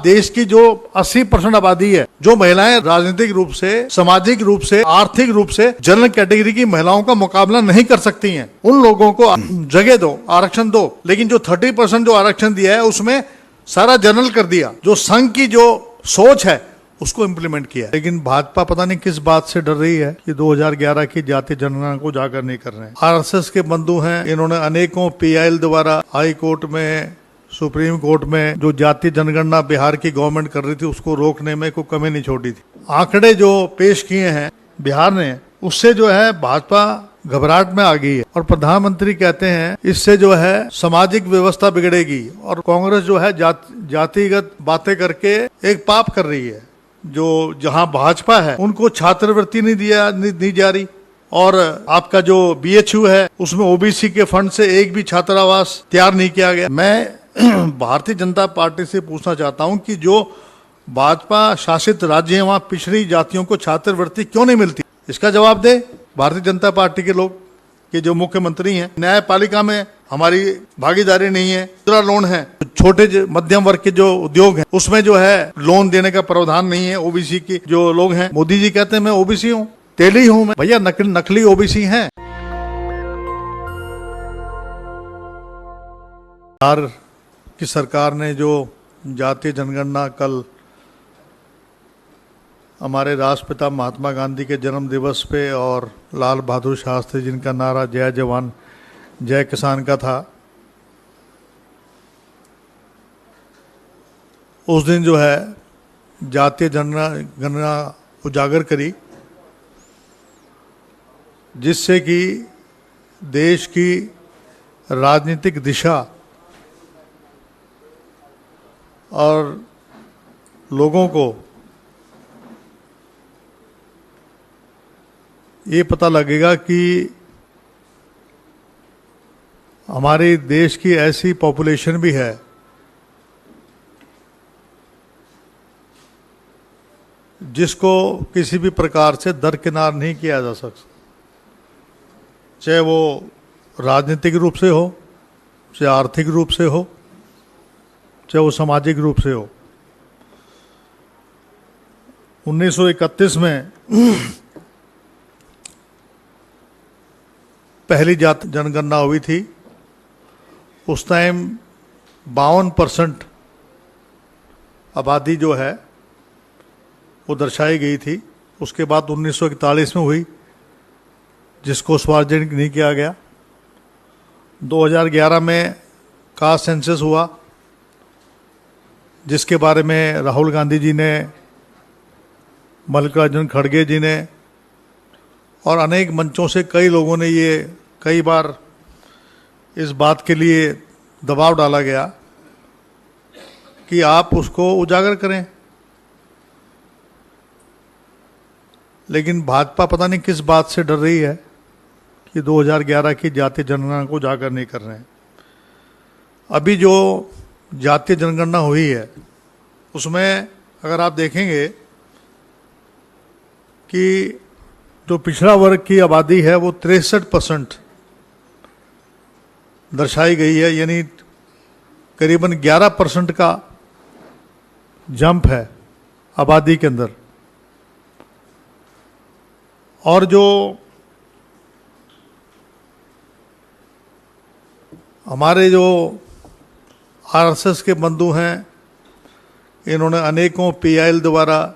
देश की जो 80% आबादी है, जो महिलाएं राजनीतिक रूप से, सामाजिक रूप से, आर्थिक रूप से जनरल कैटेगरी की महिलाओं का मुकाबला नहीं कर सकती हैं, उन लोगों को जगह दो, आरक्षण दो। लेकिन जो 30% जो आरक्षण दिया है उसमें सारा जनरल कर दिया, जो संघ की जो सोच है उसको इम्प्लीमेंट किया। लेकिन भाजपा पता नहीं किस बात से डर रही है कि 2011 की जातीय जनगणना को उजागर नहीं कर रहे हैं। आरएसएस के बंधु हैं, इन्होंने अनेकों पीआईएल द्वारा हाई कोर्ट में, सुप्रीम कोर्ट में जो जातीय जनगणना बिहार की गवर्नमेंट कर रही थी उसको रोकने में कोई कमी नहीं छोड़ी थी। आंकड़े जो पेश किए हैं बिहार ने, उससे जो है भाजपा घबराहट में आ गई है और प्रधानमंत्री कहते हैं इससे जो है सामाजिक व्यवस्था बिगड़ेगी और कांग्रेस जो है जातिगत बातें करके एक पाप कर रही है। जो जहां भाजपा है उनको छात्रवृत्ति नहीं दी जा रही और आपका जो बीएचयू है उसमें ओबीसी के फंड से एक भी छात्रावास तैयार नहीं किया गया। मैं भारतीय जनता पार्टी से पूछना चाहता हूं कि जो भाजपा शासित राज्य है वहां पिछड़ी जातियों को छात्रवृत्ति क्यों नहीं मिलती, इसका जवाब दे भारतीय जनता पार्टी के लोग कि जो मुख्यमंत्री हैं। न्यायपालिका में हमारी भागीदारी नहीं है, दूसरा लोन है, छोटे मध्यम वर्ग के जो उद्योग हैं उसमें जो है लोन देने का प्रावधान नहीं है ओबीसी की जो लोग हैं। मोदी जी कहते हैं मैं ओबीसी हूँ, तेली हूँ मैं, भैया नकली ओबीसी हैं। बिहार की सरकार ने जो जातीय जनगणना कल हमारे राष्ट्रपिता महात्मा गांधी के जन्म दिवस पे और लाल बहादुर शास्त्री जिनका नारा जय जवान जय किसान का था, उस दिन जो है जातीय जनगणना उजागर करी, जिससे कि देश की राजनीतिक दिशा और लोगों को ये पता लगेगा कि हमारे देश की ऐसी पॉपुलेशन भी है जिसको किसी भी प्रकार से दरकिनार नहीं किया जा सकता, चाहे वो राजनीतिक रूप से हो, चाहे आर्थिक रूप से हो, चाहे वो सामाजिक रूप से हो। 1931 में पहली जाति जनगणना हुई थी। उस टाइम 52% आबादी जो है वो दर्शाई गई थी। उसके बाद 1941 में हुई, जिसको सार्वजनिक नहीं किया गया। 2011 में कास्ट सेंसस हुआ, जिसके बारे में राहुल गांधी जी ने, मल्लिकार्जुन खड़गे जी ने और अनेक मंचों से कई लोगों ने ये कई बार इस बात के लिए दबाव डाला गया कि आप उसको उजागर करें। लेकिन भाजपा पता नहीं किस बात से डर रही है कि 2011 की जातीय जनगणना को उजागर नहीं कर रहे हैं। अभी जो जातीय जनगणना हुई है उसमें अगर आप देखेंगे कि जो पिछड़ा वर्ग की आबादी है वो 63% दर्शाई गई है, यानी करीबन 11% का जंप है आबादी के अंदर। और जो हमारे जो आरएसएस के बंधु हैं, इन्होंने अनेकों पीआईएल द्वारा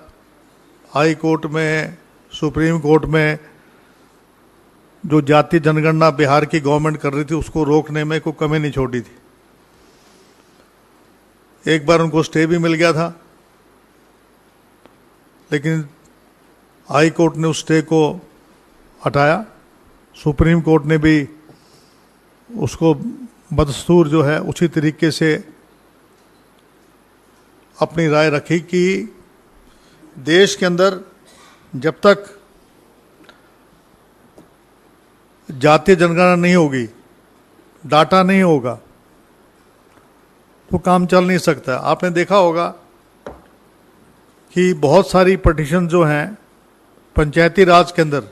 हाई कोर्ट में, सुप्रीम कोर्ट में जो जातीय जनगणना बिहार की गवर्नमेंट कर रही थी उसको रोकने में कोई कमी नहीं छोड़ी थी। एक बार उनको स्टे भी मिल गया था, लेकिन हाई कोर्ट ने उस स्टे को हटाया। सुप्रीम कोर्ट ने भी उसको बदस्तूर जो है उसी तरीके से अपनी राय रखी कि देश के अंदर जब तक जातीय जनगणना नहीं होगी, डाटा नहीं होगा, तो काम चल नहीं सकता। आपने देखा होगा कि बहुत सारी पिटीशन जो हैं पंचायती राज के अंदर,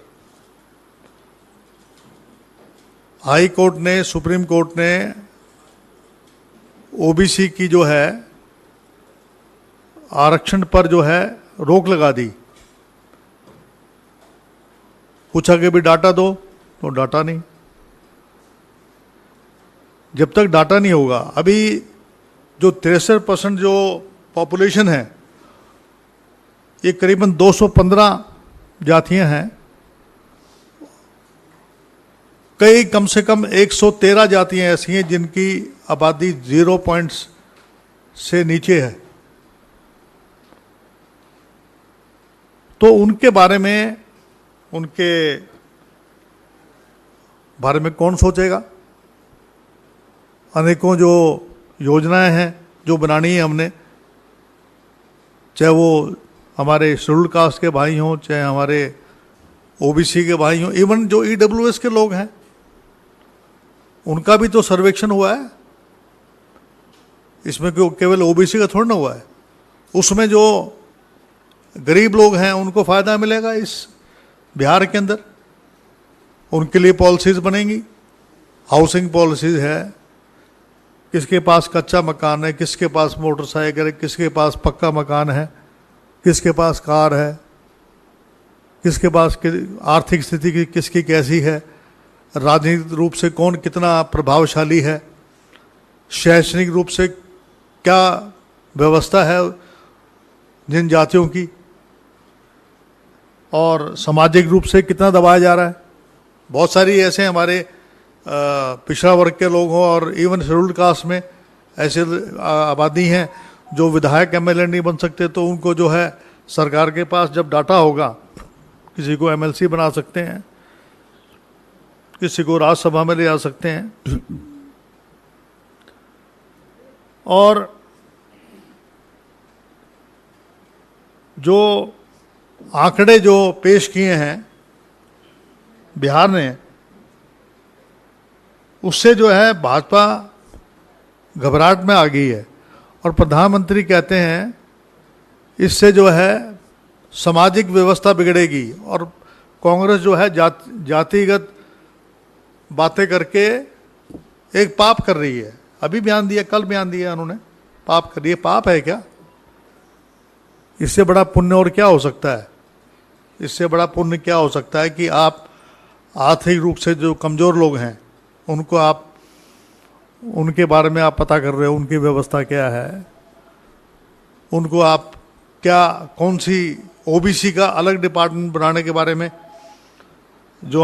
हाई कोर्ट ने, सुप्रीम कोर्ट ने ओबीसी की जो है आरक्षण पर जो है रोक लगा दी। पूछा कि भी डाटा दो, तो डाटा नहीं। जब तक डाटा नहीं होगा, अभी जो 63% जो पॉपुलेशन है, ये करीबन 215 जातियां हैं। कई कम से कम 113 जातियां ऐसी हैं जिनकी आबादी 0 पॉइंट्स से नीचे है। तो उनके बारे में कौन सोचेगा? अनेकों जो योजनाएं हैं जो बनानी है हमने, चाहे वो हमारे शेड्यूल कास्ट के भाई हों, चाहे हमारे ओबीसी के भाई हों, इवन जो ईडब्ल्यूएस के लोग हैं, उनका भी तो सर्वेक्षण हुआ है। इसमें क्यों केवल ओबीसी का थोड़ा ना हुआ है। उसमें जो गरीब लोग हैं उनको फायदा मिलेगा इस बिहार के अंदर, उनके लिए पॉलिसीज बनेंगी। हाउसिंग पॉलिसीज है, किसके पास कच्चा मकान है, किसके पास मोटरसाइकिल है, किसके पास पक्का मकान है, किसके पास कार है, किसके पास आर्थिक स्थिति किसकी कैसी है, राजनीतिक रूप से कौन कितना प्रभावशाली है, शैक्षणिक रूप से क्या व्यवस्था है जिन जातियों की, और सामाजिक रूप से कितना दबाया जा रहा है। बहुत सारी ऐसे हमारे पिछड़ा वर्ग के लोग हों और इवन शेड्यूल्ड कास्ट में ऐसे आबादी हैं जो विधायक एमएलए नहीं बन सकते, तो उनको जो है सरकार के पास जब डाटा होगा, किसी को एमएलसी बना सकते हैं, किसी को राज्यसभा में ले जा सकते हैं। और जो आंकड़े जो पेश किए हैं बिहार ने, उससे जो है भाजपा घबराहट में आ गई है। और प्रधानमंत्री कहते हैं इससे जो है सामाजिक व्यवस्था बिगड़ेगी, और कांग्रेस जो है जातिगत बातें करके एक पाप कर रही है। अभी बयान दिया, कल बयान दिया उन्होंने, पाप कर रही है। पाप है क्या? इससे बड़ा पुण्य और क्या हो सकता है? इससे बड़ा पुण्य क्या हो सकता है कि आप आर्थिक रूप से जो कमज़ोर लोग हैं उनको आप, उनके बारे में आप पता कर रहे हो, उनकी व्यवस्था क्या है, उनको आप क्या, कौन सी ओबीसी का अलग डिपार्टमेंट बनाने के बारे में, जो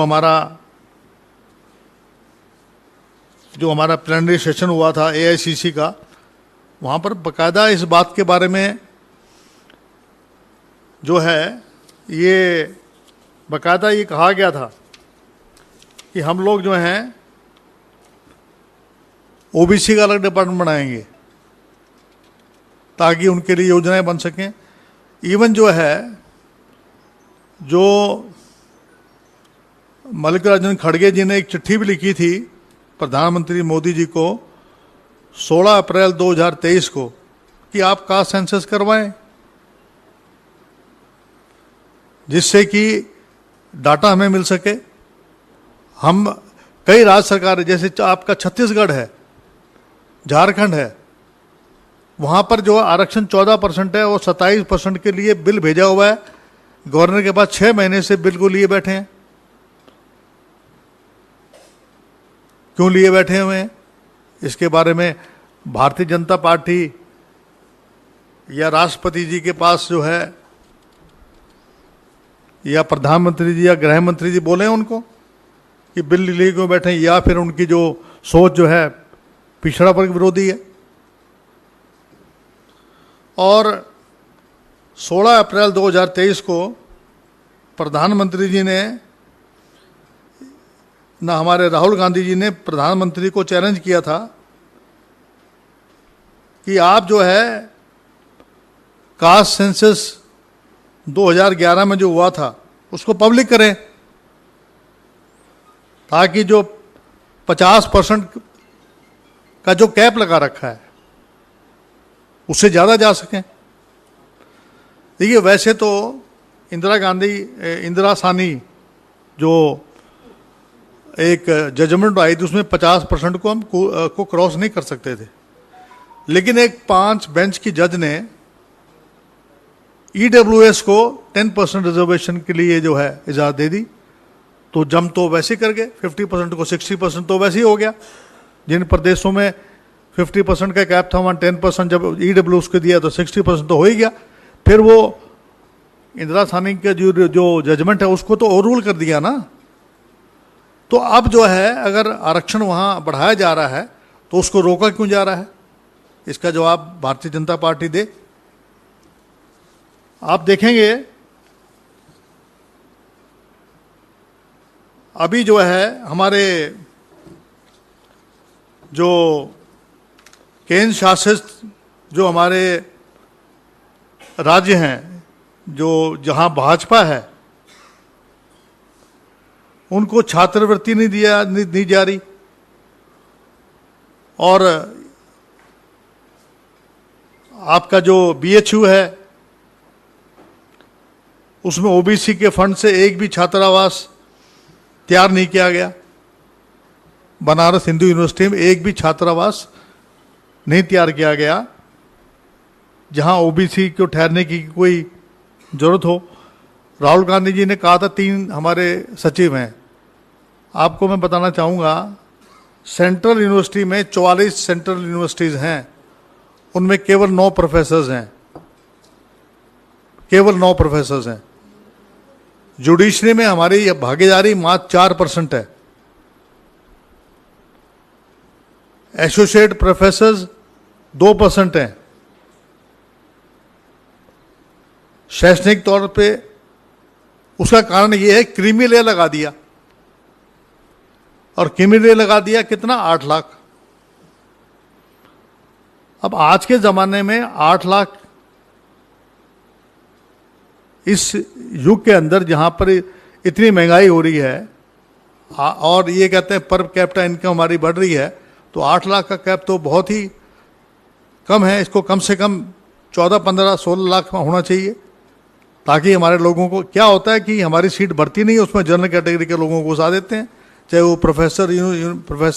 हमारा प्लेनरी सेशन हुआ था एआईसीसी का, वहाँ पर बाकायदा इस बात के बारे में जो है ये बाकायदा ये कहा गया था कि हम लोग जो हैं ओबीसी का अलग डिपार्टमेंट बनाएंगे ताकि उनके लिए योजनाएं बन सकें। इवन जो है, जो मल्लिकार्जुन खड़गे जी ने एक चिट्ठी भी लिखी थी प्रधानमंत्री मोदी जी को 16 अप्रैल 2023 को कि आप कास्ट सेंसस करवाएं, जिससे कि डाटा हमें मिल सके। हम कई राज्य सरकार, जैसे आपका छत्तीसगढ़ है, झारखंड है, वहाँ पर जो आरक्षण 14% है, वो 27% के लिए बिल भेजा हुआ है गवर्नर के पास। 6 महीने से बिल को लिए बैठे हैं। क्यों लिए बैठे हुए हैं? इसके बारे में भारतीय जनता पार्टी या राष्ट्रपति जी के पास जो है, या प्रधानमंत्री जी या गृह मंत्री जी बोले उनको कि बिल लिए क्यों बैठे हैं, या फिर उनकी जो सोच जो है पिछड़ा वर्ग विरोधी है। और 16 अप्रैल 2023 को प्रधानमंत्री जी ने, ना हमारे राहुल गांधी जी ने प्रधानमंत्री को चैलेंज किया था कि आप जो है कास्ट सेंसस 2011 में जो हुआ था उसको पब्लिक करें, ताकि जो 50% का जो कैप लगा रखा है उससे ज़्यादा जा सकें। देखिए, वैसे तो इंदिरा सानी जो एक जजमेंट आई थी उसमें 50% को हम क्रॉस नहीं कर सकते थे, लेकिन एक 5 बेंच की जज ने ईडब्ल्यूएस को 10% रिजर्वेशन के लिए जो है इजाज़त दे दी, तो जम तो वैसे कर गए, 50% को 60% तो वैसे ही हो गया। जिन प्रदेशों में 50% का कैप था वहाँ 10% जब ईडब्ल्यूएस को दिया तो 60% तो हो ही गया। फिर वो इंदिरा साहनी का जो जजमेंट है उसको तो ओवररूल कर दिया ना। तो अब जो है अगर आरक्षण वहाँ बढ़ाया जा रहा है तो उसको रोका क्यों जा रहा है, इसका जवाब भारतीय जनता पार्टी दे। आप देखेंगे अभी जो है हमारे जो केंद्र शासित जो हमारे राज्य हैं, जो जहां भाजपा है, उनको छात्रवृत्ति नहीं जा रही, और आपका जो बीएचयू है उसमें ओबीसी के फंड से एक भी छात्रावास तैयार नहीं किया गया। बनारस हिंदू यूनिवर्सिटी में एक भी छात्रावास नहीं तैयार किया गया जहां ओबीसी को ठहरने की कोई जरूरत हो। राहुल गांधी जी ने कहा था 3 हमारे सचिव हैं। आपको मैं बताना चाहूँगा सेंट्रल यूनिवर्सिटी में 44 सेंट्रल यूनिवर्सिटीज़ हैं, उनमें केवल 9 प्रोफेसर्स हैं, केवल 9 प्रोफेसर्स हैं। जुडिशरी में हमारी भागीदारी मात्र 4% है। एसोसिएट प्रोफेसर्स 2% हैं। शैक्षणिक तौर पे उसका कारण ये है क्रीमी लेयर लगा दिया, और क्रीमी लेयर लगा दिया कितना, 8 लाख। अब आज के ज़माने में 8 लाख इस युग के अंदर जहाँ पर इतनी महंगाई हो रही है और ये कहते हैं पर कैपिटा इनकम हमारी बढ़ रही है, तो 8 लाख का कैप तो बहुत ही कम है। इसको कम से कम 14, 15, 16 लाख में होना चाहिए, ताकि हमारे लोगों को क्या होता है कि हमारी सीट बढ़ती नहीं, उसमें जनरल कैटेगरी के लोगों को घुसा देते हैं, चाहे वो प्रोफेसर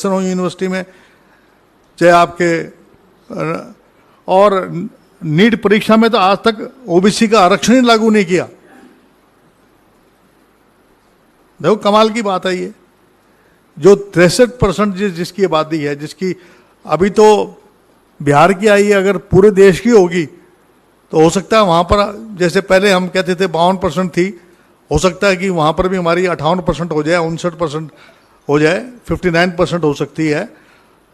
हो यूनिवर्सिटी में, चाहे आपके और नीट परीक्षा में तो आज तक ओबीसी का आरक्षण ही लागू नहीं किया। देखो कमाल की बात है ये, जो 63% जिसकी आबादी है, जिसकी अभी तो बिहार की आई है, अगर पूरे देश की होगी तो हो सकता है वहाँ पर, जैसे पहले हम कहते थे 52% थी, हो सकता है कि वहाँ पर भी हमारी 58% हो जाए, 59% हो जाए, 59% हो सकती है।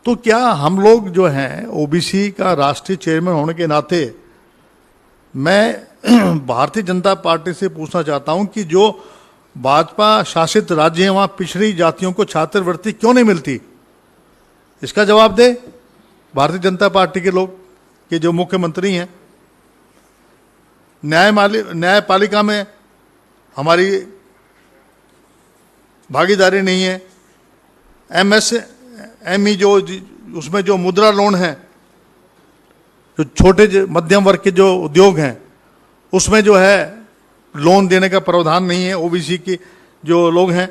तो क्या हम लोग जो हैं ओबीसी का राष्ट्रीय चेयरमैन होने के नाते मैं भारतीय जनता पार्टी से पूछना चाहता हूं कि जो भाजपा शासित राज्य हैं वहाँ पिछड़ी जातियों को छात्रवृत्ति क्यों नहीं मिलती, इसका जवाब दे भारतीय जनता पार्टी के लोग, कि जो मुख्यमंत्री हैं। न्यायपालिका में हमारी भागीदारी नहीं है। एमएसएमई जो उसमें जो मुद्रा लोन है, जो छोटे मध्यम वर्ग के जो उद्योग हैं, उसमें जो है लोन देने का प्रावधान नहीं है ओबीसी के जो लोग हैं।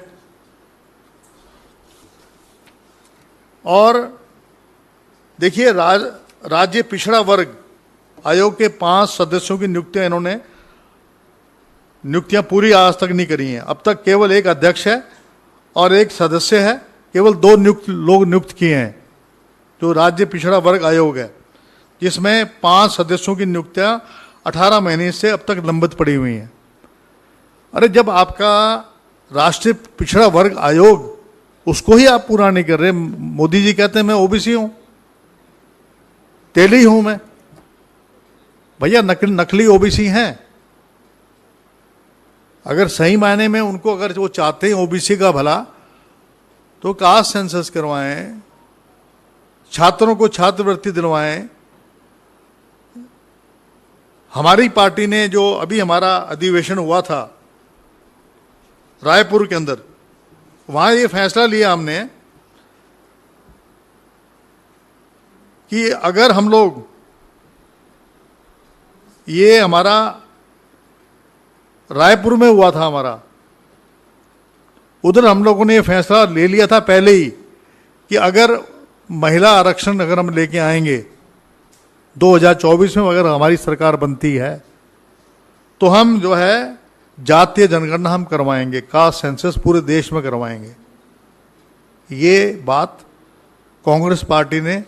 और देखिए राज्य पिछड़ा वर्ग आयोग के 5 सदस्यों की नियुक्तियां पूरी आज तक नहीं करी हैं। अब तक केवल एक अध्यक्ष है और एक सदस्य है, केवल 2 लोग नियुक्त किए हैं जो राज्य पिछड़ा वर्ग आयोग है, जिसमें 5 सदस्यों की नियुक्तियां 18 महीने से अब तक लंबित पड़ी हुई हैं। अरे जब आपका राष्ट्रीय पिछड़ा वर्ग आयोग, उसको ही आप पूरा नहीं कर रहे। मोदी जी कहते हैं मैं ओबीसी हूं, तेली हूं मैं। भैया नकली ओबीसी हैं। अगर सही मायने में उनको, अगर वो चाहते हैं ओबीसी का भला, तो कास्ट सेंसस करवाएं, छात्रों को छात्रवृत्ति दिलवाएं। हमारी पार्टी ने जो अभी हमारा अधिवेशन हुआ था रायपुर के अंदर, वहां ये फैसला लिया हमने कि अगर हम लोग, ये हमारा रायपुर में हुआ था हमारा, उधर हम लोगों ने ये फैसला ले लिया था पहले ही कि अगर महिला आरक्षण अगर हम लेके आएंगे 2024 में, अगर हमारी सरकार बनती है, तो हम जो है जातीय जनगणना हम करवाएंगे, कास्ट सेंसस पूरे देश में करवाएंगे। ये बात कांग्रेस पार्टी ने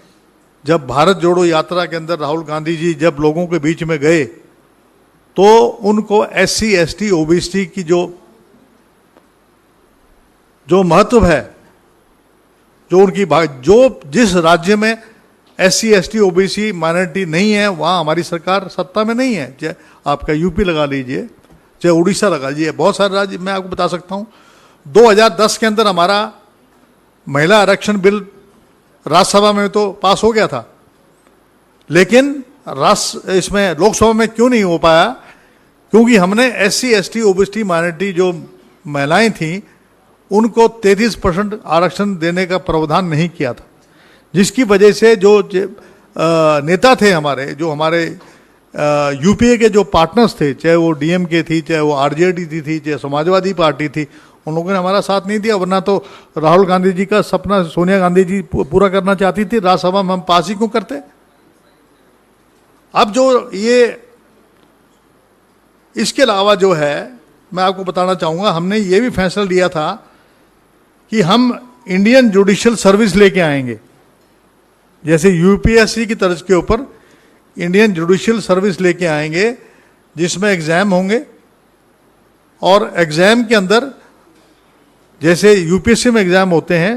जब भारत जोड़ो यात्रा के अंदर राहुल गांधी जी जब लोगों के बीच में गए तो उनको SC ST OBC की जो महत्व है, जो उनकी जो जिस राज्य में SC ST OBC माइनॉरिटी नहीं है वहां हमारी सरकार सत्ता में नहीं है। चाहे आपका यूपी लगा लीजिए, चाहे उड़ीसा लगा लीजिए, बहुत सारे राज्य मैं आपको बता सकता हूं। 2010 के अंदर हमारा महिला आरक्षण बिल राज्यसभा में तो पास हो गया था, लेकिन इसमें लोकसभा में क्यों नहीं हो पाया? क्योंकि हमने SC ST OBC माइनॉरिटी जो महिलाएं थीं उनको 33% आरक्षण देने का प्रावधान नहीं किया था, जिसकी वजह से जो नेता थे हमारे, जो हमारे यूपीए के जो पार्टनर्स थे, चाहे वो DMK थी, चाहे वो RJD थी, चाहे समाजवादी पार्टी थी, उन लोगों ने हमारा साथ नहीं दिया। वरना तो राहुल गांधी जी का सपना सोनिया गांधी जी पूरा करना चाहती थी, राज्यसभा में हम पास ही क्यों करते? अब जो ये इसके अलावा जो है मैं आपको बताना चाहूंगा, हमने ये भी फैसला लिया था कि हम इंडियन जुडिशियल सर्विस लेके आएंगे। जैसे UPSC की तर्ज के ऊपर इंडियन जुडिशियल सर्विस लेके आएंगे, जिसमें एग्जाम होंगे और एग्जाम के अंदर जैसे UPSC में एग्जाम होते हैं,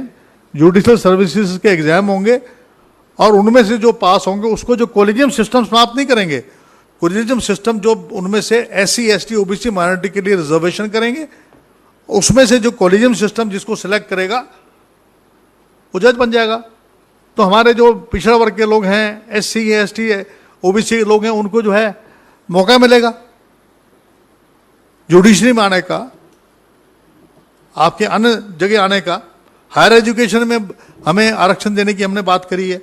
जुडिशियल सर्विसेज के एग्जाम होंगे और उनमें से जो पास होंगे उसको जो कॉलेजियम सिस्टम समाप्त नहीं करेंगे, कॉलेजियम सिस्टम जो उनमें से SC ST OBC माइनॉरिटी के लिए रिजर्वेशन करेंगे, उसमें से जो कॉलेजियम सिस्टम जिसको सिलेक्ट करेगा वो जज बन जाएगा। तो हमारे जो पिछड़ा वर्ग के लोग हैं, SC ST OBC के लोग हैं, उनको जो है मौका मिलेगा जुडिशरी में आने का, आपके अन्य जगह आने का। हायर एजुकेशन में हमें आरक्षण देने की हमने बात करी है।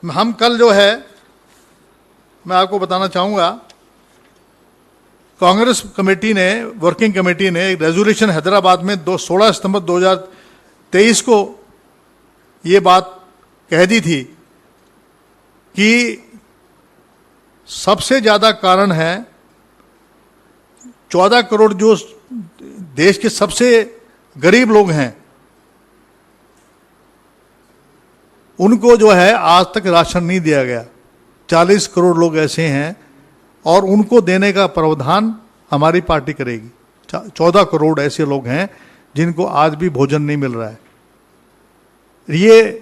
हम कल जो है मैं आपको बताना चाहूंगा, कांग्रेस कमेटी ने, वर्किंग कमेटी ने एक रेजोल्यूशन हैदराबाद में 16 सितंबर 2023 को ये बात कह दी थी कि सबसे ज्यादा कारण है 14 करोड़ जो देश के सबसे गरीब लोग हैं उनको जो है आज तक राशन नहीं दिया गया। 40 करोड़ लोग ऐसे हैं और उनको देने का प्रावधान हमारी पार्टी करेगी। 14 करोड़ ऐसे लोग हैं जिनको आज भी भोजन नहीं मिल रहा है। ये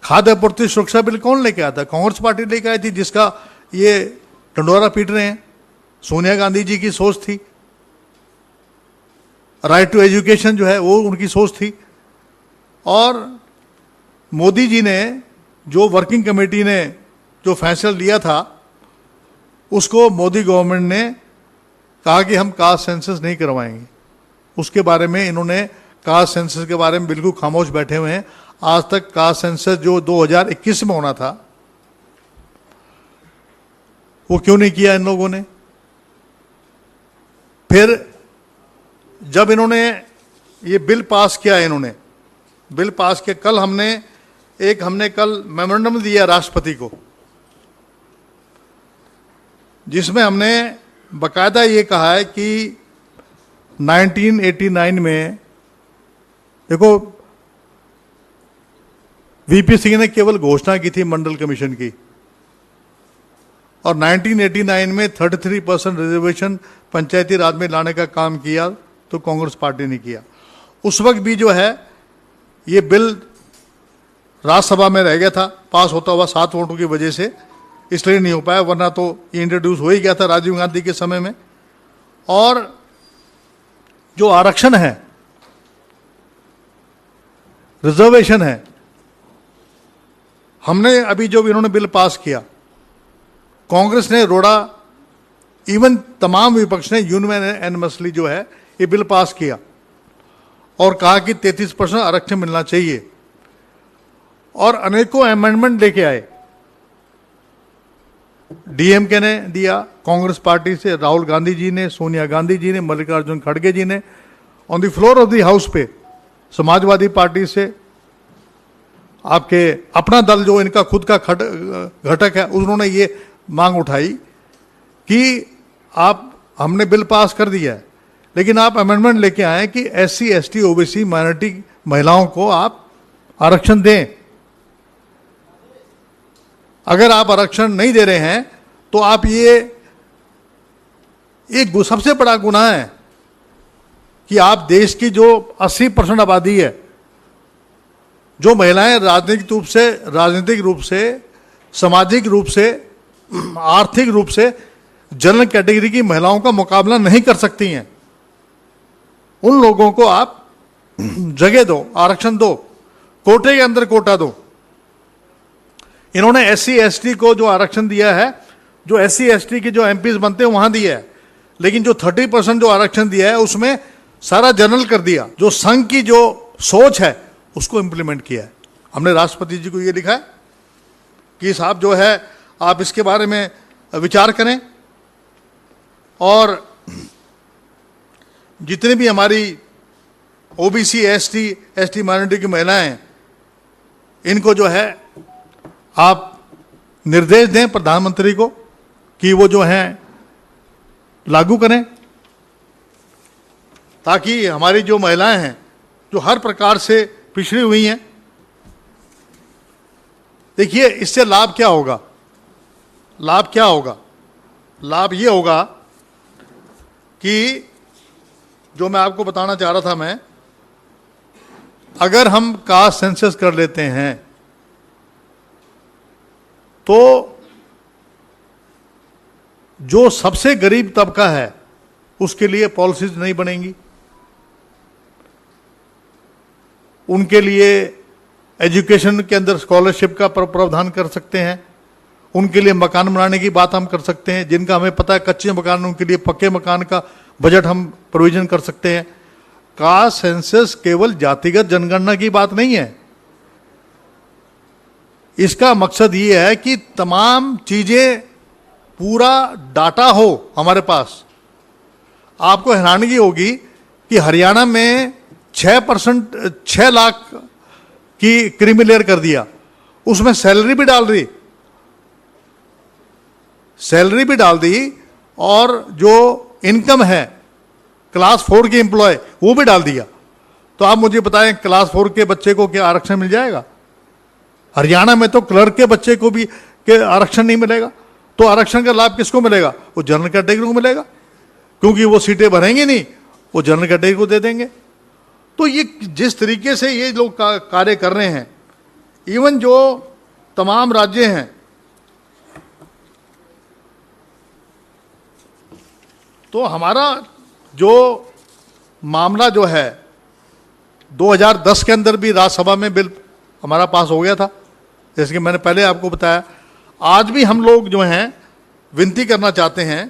खाद्य आपूर्ति सुरक्षा बिल कौन लेके आया था? कांग्रेस पार्टी लेके आई थी, जिसका ये ढंडोरा पीट रहे हैं। सोनिया गांधी जी की सोच थी। राइट टू एजुकेशन जो है वो उनकी सोच थी। और मोदी जी ने जो वर्किंग कमेटी ने जो फैसला लिया था उसको मोदी गवर्नमेंट ने कहा कि हम कास्ट सेंसस नहीं करवाएंगे। उसके बारे में इन्होंने कास्ट सेंसस के बारे में बिल्कुल खामोश बैठे हुए हैं। आज तक कास्ट सेंसस जो 2021 में होना था वो क्यों नहीं किया इन लोगों ने? फिर जब इन्होंने ये बिल पास किया, इन्होंने बिल पास किया, कल हमने कल मेमोरेंडम दिया राष्ट्रपति को, जिसमें हमने बकायदा ये कहा है कि 1989 में देखो VP सिंह ने केवल घोषणा की थी मंडल कमीशन की, और 1989 में 33% रिजर्वेशन पंचायती राज में लाने का काम किया तो कांग्रेस पार्टी ने किया। उस वक्त भी जो है ये बिल राज्यसभा में रह गया था, पास होता हुआ 7 वोटों की वजह से, इसलिए नहीं हो पाया, वरना तो ये इंट्रोड्यूस हो ही गया था राजीव गांधी के समय में। और जो आरक्षण है, रिजर्वेशन है, हमने अभी जो इन्होंने बिल पास किया, कांग्रेस ने रोड़ा, इवन तमाम विपक्ष ने यूनिमोनियसली जो है ये बिल पास किया और कहा कि 33% आरक्षण मिलना चाहिए, और अनेकों अमेंडमेंट लेके आए। DMK ने दिया, कांग्रेस पार्टी से राहुल गांधी जी ने, सोनिया गांधी जी ने, मल्लिकार्जुन खड़गे जी ने, on the floor of the house पे समाजवादी पार्टी से आपके अपना दल जो इनका खुद का घटक है, उन्होंने ये मांग उठाई कि आप हमने बिल पास कर दिया है, लेकिन आप अमेंडमेंट लेके आए कि SC, ST, OBC माइनॉरिटी महिलाओं को आप आरक्षण दें। अगर आप आरक्षण नहीं दे रहे हैं तो आप ये एक सबसे बड़ा गुनाह है कि आप देश की जो 80% आबादी है, जो महिलाएं राजनीतिक रूप से, सामाजिक रूप से, आर्थिक रूप से जनरल कैटेगरी की महिलाओं का मुकाबला नहीं कर सकती हैं, उन लोगों को आप जगह दो, आरक्षण दो, कोटे के अंदर कोटा दो। इन्होंने SC, ST को जो आरक्षण दिया है, जो SC, ST के जो MPs बनते हैं वहां दिया है, लेकिन जो 30% जो आरक्षण दिया है उसमें सारा जनरल कर दिया। जो संघ की जो सोच है उसको इंप्लीमेंट किया है। हमने राष्ट्रपति जी को ये लिखा है कि साहब जो है आप इसके बारे में विचार करें और जितने भी हमारी OBC, ST माइनॉरिटी की महिलाएं हैं, इनको जो है आप निर्देश दें प्रधानमंत्री को कि वो जो है लागू करें, ताकि हमारी जो महिलाएं हैं जो हर प्रकार से पिछड़ी हुई हैं। देखिए इससे लाभ क्या होगा, लाभ ये होगा कि जो मैं आपको बताना चाह रहा था, मैं अगर हम कास्ट सेंसस कर लेते हैं तो जो सबसे गरीब तबका है उसके लिए पॉलिसीज नहीं बनेंगी, उनके लिए एजुकेशन के अंदर स्कॉलरशिप का प्रावधान कर सकते हैं, उनके लिए मकान बनाने की बात हम कर सकते हैं, जिनका हमें पता है कच्चे मकान, उनके लिए पक्के मकान का बजट हम प्रोविजन कर सकते हैं। कास्ट सेंसस केवल जातिगत जनगणना की बात नहीं है, इसका मकसद ये है कि तमाम चीजें, पूरा डाटा हो हमारे पास। आपको हैरानगी होगी कि हरियाणा में 6 लाख की क्रीमी लेयर कर दिया, उसमें सैलरी भी डाल दी और जो इनकम है क्लास 4 के एम्प्लॉय वो भी डाल दिया। तो आप मुझे बताएं क्लास 4 के बच्चे को क्या आरक्षण मिल जाएगा? हरियाणा में तो क्लर्क के बच्चे को भी के आरक्षण नहीं मिलेगा। तो आरक्षण का लाभ किसको मिलेगा? वो जनरल कैटेगरी को मिलेगा, क्योंकि वो सीटें भरेंगे नहीं, वो जनरल कैटेगरी को दे देंगे। तो ये जिस तरीके से ये लोग कार्य कर रहे हैं, इवन जो तमाम राज्य हैं, तो हमारा जो मामला जो है 2010 के अंदर भी राज्यसभा में बिल हमारा पास हो गया था, जैसे कि मैंने पहले आपको बताया। आज भी हम लोग जो हैं विनती करना चाहते हैं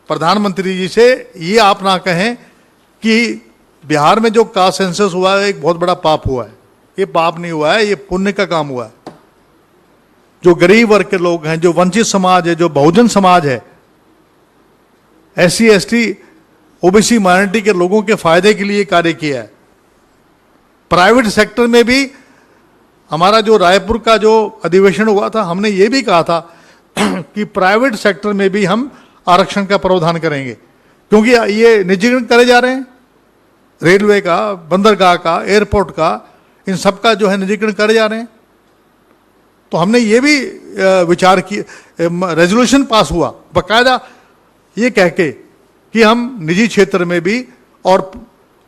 प्रधानमंत्री जी से, ये आप ना कहें कि बिहार में जो कास्ट सेंसस हुआ है एक बहुत बड़ा पाप हुआ है। ये पाप नहीं हुआ है, ये पुण्य का काम हुआ है। जो गरीब वर्ग के लोग हैं, जो वंचित समाज है, जो बहुजन समाज है, SC, ST, OBC माइनॉरिटी के लोगों के फायदे के लिए कार्य किया है। प्राइवेट सेक्टर में भी हमारा जो रायपुर का जो अधिवेशन हुआ था, हमने ये भी कहा था कि प्राइवेट सेक्टर में भी हम आरक्षण का प्रावधान करेंगे, क्योंकि ये निजीकरण करे जा रहे हैं। रेलवे का, बंदरगाह का, एयरपोर्ट का, इन सब का जो है निजीकरण करे जा रहे हैं। तो हमने ये भी विचार की, रेजोल्यूशन पास हुआ बाकायदा ये कह के कि हम निजी क्षेत्र में भी और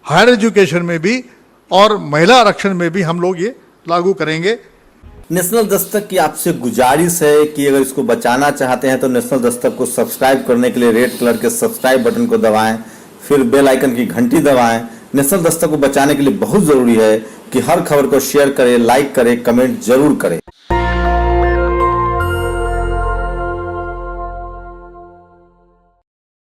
हायर एजुकेशन में भी और महिला आरक्षण में भी हम लोग ये लागू करेंगे। नेशनल दस्तक की आपसे गुजारिश है कि अगर इसको बचाना चाहते हैं तो नेशनल दस्तक को सब्सक्राइब करने के लिए रेड कलर के सब्सक्राइब बटन को दबाएं, फिर बेल आइकन की घंटी दबाएं। नेशनल दस्तक को बचाने के लिए बहुत जरूरी है कि हर खबर को शेयर करें, लाइक करें, कमेंट जरूर करें।